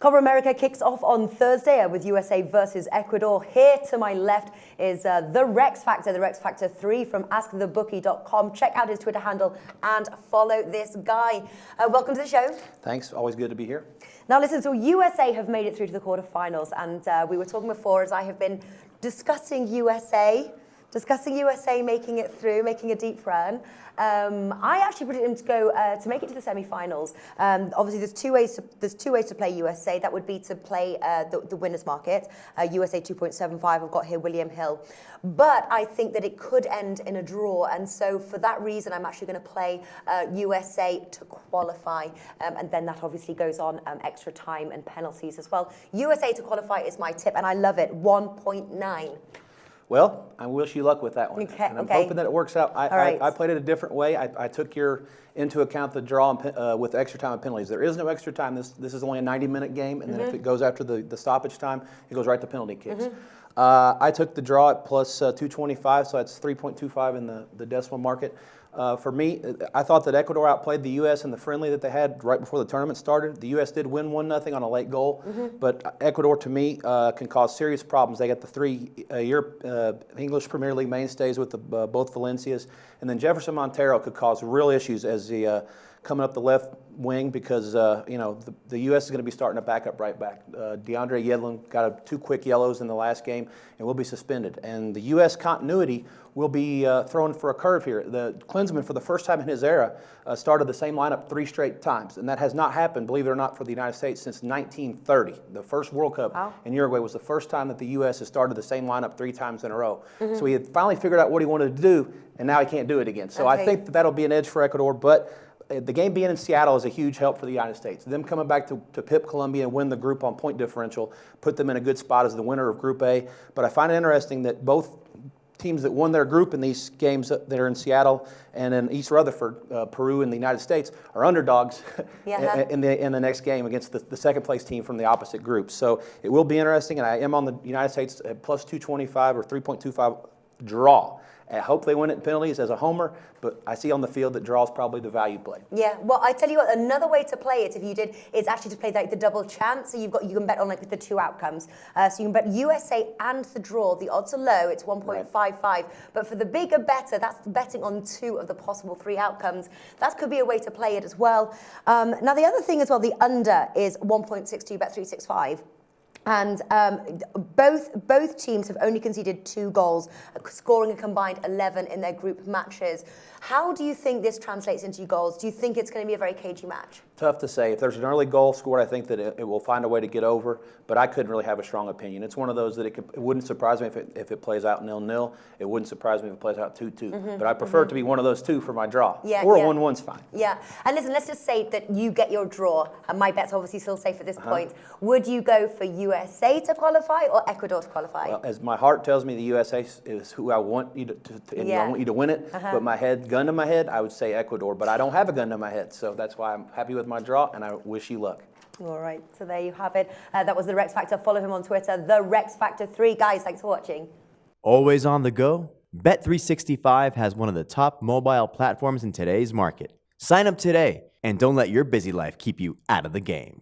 Copa America kicks off on Thursday with USA versus Ecuador. Here to my left is the Rex Factor 3 from AskTheBookie.com. Check out his Twitter handle and follow this guy. Welcome to the show. Thanks. Always good to be here. Now listen, so USA have made it through to the quarterfinals, and we were talking before as I have been discussing USA making it through, making a deep run. I actually predicted them to go to make it to the semi-finals. Obviously, there's two ways to play USA. That would be to play the winners market. USA 2.75. I've got here William Hill, but I think that it could end in a draw, and so for that reason, I'm actually going to play USA to qualify, and then that obviously goes on extra time and penalties as well. USA to qualify is my tip, and I love it. 1.9. Well, I wish you luck with that one. Okay, and I'm hoping that it works out. I played it a different way. I took into account the draw with extra time and penalties. There is no extra time. This is only a 90-minute game, and then if it goes after the stoppage time, it goes right to penalty kicks. I took the draw at plus 225, so that's 3.25 in the decimal market. For me, I thought that Ecuador outplayed the U.S. in the friendly that they had right before the tournament started. The U.S. did win 1-0 on a late goal, but Ecuador, to me, can cause serious problems. They got the three English Premier League mainstays with both Valencias, and then Jefferson Montero could cause real issues as coming up the left wing because the U.S. is going to be starting to back up right back. DeAndre Yedlin got 2 quick yellows in the last game and will be suspended. And the U.S. continuity will be thrown for a curve here. The Klinsmann, for the first time in his era, started the same lineup 3 straight times. And that has not happened, believe it or not, for the United States since 1930. The first World Cup in Uruguay was the first time that the U.S. has started the same lineup 3 times in a row. So he had finally figured out what he wanted to do, and now he can't do it again. So I think that'll be an edge for Ecuador, but the game being in Seattle is a huge help for the United States. Them coming back to pip Colombia and win the group on point differential put them in a good spot as the winner of Group A. But I find it interesting that both teams that won their group in these games that are in Seattle and in East Rutherford, Peru and the United States, are underdogs in the next game against the second place team from the opposite group. So it will be interesting, and I am on the United States at plus 225 or 3.25 draw. I hope they win it in penalties as a homer, but I see on the field that draw is probably the value play. Yeah, well, I tell you what, another way to play it, if you did, is actually to play like the double chance. So you can bet on like the 2 outcomes. So you can bet USA and the draw. The odds are low; it's 1.55. But for the bigger better, that's betting on 2 of the possible 3 outcomes. That could be a way to play it as well. Now the other thing as well, the under is 1.62. Bet 365. And both teams have only conceded 2 goals, scoring a combined 11 in their group matches. How do you think this translates into goals? Do you think it's going to be a very cagey match? Tough to say. If there's an early goal scored, I think that it will find a way to get over, but I couldn't really have a strong opinion. It's one of those that it wouldn't surprise me if it plays out 0-0. It wouldn't surprise me if it plays out 2-2. But I prefer it to be one of those 2 for my draw. Or a 1-1's fine. Yeah. And listen, let's just say that you get your draw, and my bet's obviously still safe at this point. Would you go for USA to qualify or Ecuador to qualify? Well, as my heart tells me, the USA is who I want you I want you to win it. But my gun to my head, I would say Ecuador. But I don't have a gun to my head, so that's why I'm happy with my draw, and I wish you luck. All right, so there you have it. That was the Rex Factor. Follow him on Twitter, the Rex Factor 3. Guys, thanks for watching. Always on the go? Bet365 has one of the top mobile platforms in today's market. Sign up today and don't let your busy life keep you out of the game.